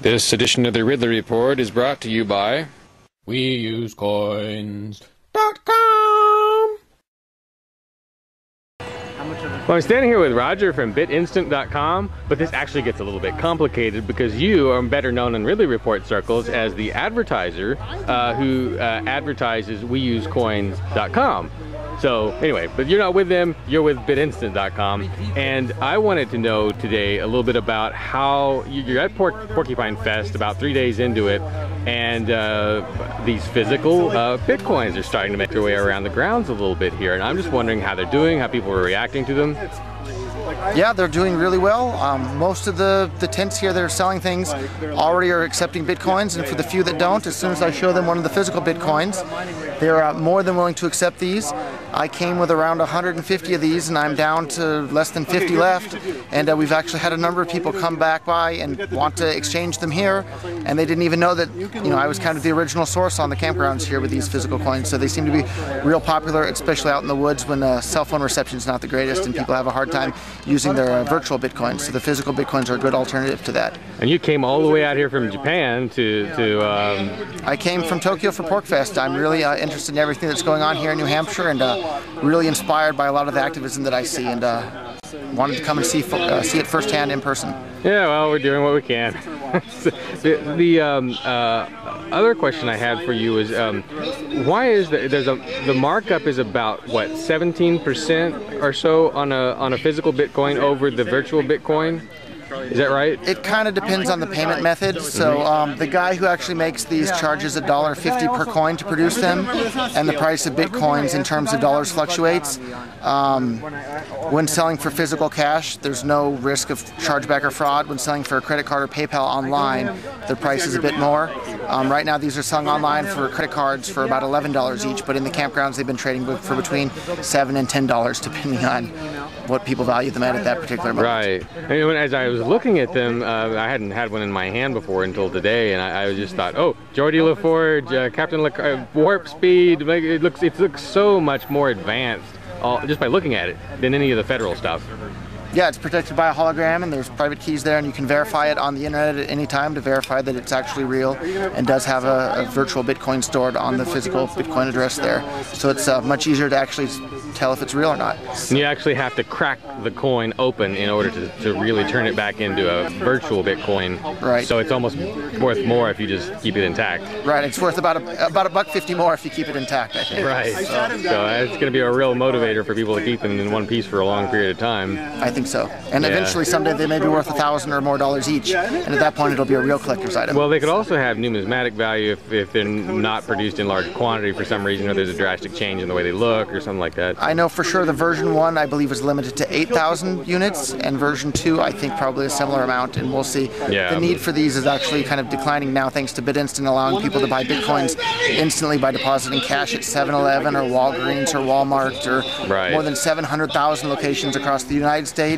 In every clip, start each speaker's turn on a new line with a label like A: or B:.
A: This edition of the Ridley Report is brought to you by
B: WeUseCoins.com. Well, I'm standing here with Roger from BitInstant.com, but this actually gets a little bit complicated because you are better known in Ridley Report circles as the advertiser who advertises WeUseCoins.com. So anyway, but you're not with them, you're with BitInstant.com, and I wanted to know today a little bit about how you're at Porcupine Fest about 3 days into it, and these physical Bitcoins are starting to make their way around the grounds a little bit here, and I'm just wondering how they're doing, how people are reacting to them.
C: Yeah, they're doing really well. Most of the tents here that are selling things already are accepting Bitcoins, and for the few that don't, as soon as I show them one of the physical Bitcoins, they're more than willing to accept these. I came with around 150 of these, and I'm down to less than 50 left, and we've actually had a number of people come back by and want to exchange them here, and they didn't even know that, you know, I was kind of the original source on the campgrounds here with these physical coins, so they seem to be real popular, especially out in the woods when cell phone reception is not the greatest and people have a hard time using their virtual Bitcoins, so the physical Bitcoins are a good alternative to that.
B: And you came all the way out here from Japan to
C: I came from Tokyo for PorcFest. I'm really interested in everything that's going on here in New Hampshire, and really inspired by a lot of the activism that I see, and wanted to come and see it firsthand in person.
B: Yeah, well, we're doing what we can. The other question I had for you is, why is the markup is about what, 17% or so on a physical Bitcoin over the virtual Bitcoin? Is that right?
C: It kind of depends on the payment method. So the guy who actually makes these charges $1.50 per coin to produce them, and the price of Bitcoins in terms of dollars fluctuates. When selling for physical cash, there's no risk of chargeback or fraud. When selling for a credit card or PayPal online, the price is a bit more. Right now these are selling online for credit cards for about $11 each, but in the campgrounds they've been trading for between $7 and $10 depending on what people value them at that particular moment.
B: Right. And as I was looking at them, I hadn't had one in my hand before until today, and I just thought, oh, Geordie LaForge, Captain Warp Speed, it looks so much more advanced just by looking at it than any of the federal stuff.
C: Yeah, it's protected by a hologram, and there's private keys there, and you can verify it on the internet at any time to verify that it's actually real, and does have a virtual Bitcoin stored on the physical Bitcoin address there. So it's much easier to actually tell if it's real or not.
B: And you actually have to crack the coin open in order to really turn it back into a virtual Bitcoin.
C: Right.
B: So it's almost worth more if you just keep it intact.
C: Right. It's worth about $1.50 more if you keep it intact, I think.
B: Right. So it's going to be a real motivator for people to keep them in one piece for a long period of time.
C: I think so. And eventually someday they may be worth $1,000 or more each, and at that point it'll be a real collector's item.
B: Well, they could also have numismatic value if they're not produced in large quantity for some reason, or there's a drastic change in the way they look or something like that.
C: I know for sure the version 1 I believe is limited to 8,000 units, and version 2 I think probably a similar amount, and we'll see.
B: Yeah.
C: The need for these is actually kind of declining now thanks to BitInstant allowing people to buy Bitcoins instantly by depositing cash at 7-Eleven or Walgreens or Walmart, or more than 700,000 locations across the United States,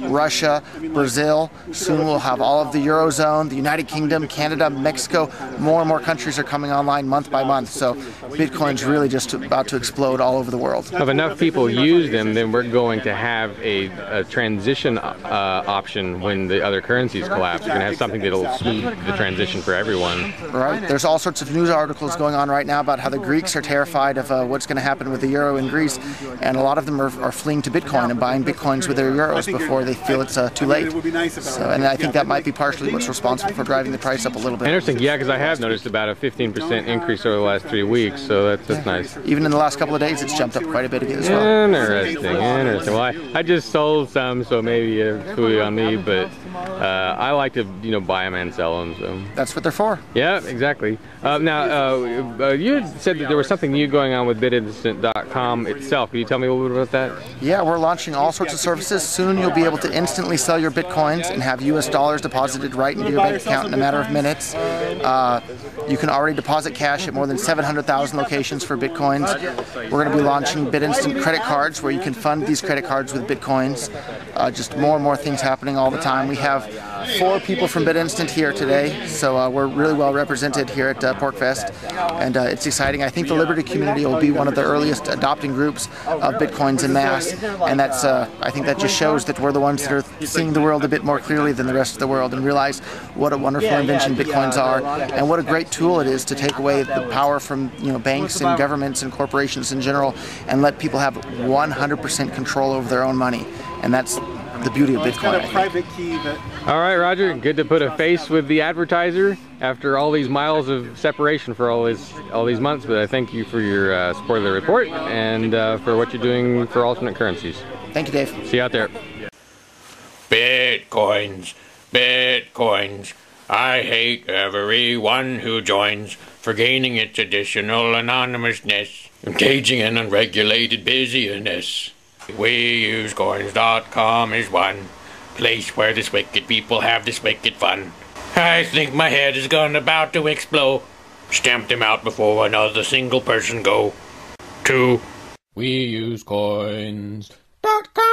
C: Russia, Brazil. Soon we'll have all of the Eurozone, the United Kingdom, Canada, Mexico. More and more countries are coming online month by month, so Bitcoin's really just about to explode all over the world.
B: If enough people use them, then we're going to have a transition option when the other currencies collapse. We're going to have something that'll smooth the transition for everyone.
C: Right. There's all sorts of news articles going on right now about how the Greeks are terrified of what's going to happen with the euro in Greece, and a lot of them are fleeing to Bitcoin and buying Bitcoins with their euros before they feel it's too late. So, and I think that might be partially what's responsible for driving the price up a little bit.
B: Interesting. Yeah, because I have noticed about a 15% increase over the last 3 weeks, so that's nice.
C: Even in the last couple of days, it's jumped up quite a bit again as well.
B: Interesting. Well, I just sold some, so maybe it's fooey on me, but I like to, buy them and sell them. So
C: that's what they're for.
B: Yeah, exactly. Now, you had said that there was something new going on with BitInstant.com itself. Can you tell me a little bit about that?
C: Yeah, we're launching all sorts of services. Soon you'll be able to instantly sell your Bitcoins and have US dollars deposited right into your bank account in a matter of minutes. You can already deposit cash at more than 700,000 locations for Bitcoins. We're going to be launching BitInstant credit cards where you can fund these credit cards with Bitcoins. Just more and more things happening all the time. We have 4 people from BitInstant here today, so we're really well represented here at PorcFest, and it's exciting. I think the Liberty community will be one of the earliest adopting groups of Bitcoins en masse, and that's I think that just shows that we're the ones that are seeing the world a bit more clearly than the rest of the world and realize what a wonderful invention Bitcoins are and what a great tool it is to take away the power from banks and governments and corporations in general and let people have 100% control over their own money. And that's the beauty of Bitcoin.
B: All right, Roger, good to put a face with the advertiser after all these miles of separation for all these months. But I thank you for your support of the report and for what you're doing for alternate currencies.
C: Thank you, Dave.
B: See you out there.
D: Bitcoins, Bitcoins. I hate everyone who joins for gaining its additional anonymousness, engaging in unregulated busyness. WeUseCoins.com is one place where this wicked people have this wicked fun. I think my head is about to explode. Stamp them out before another single person go to WeUseCoins.com.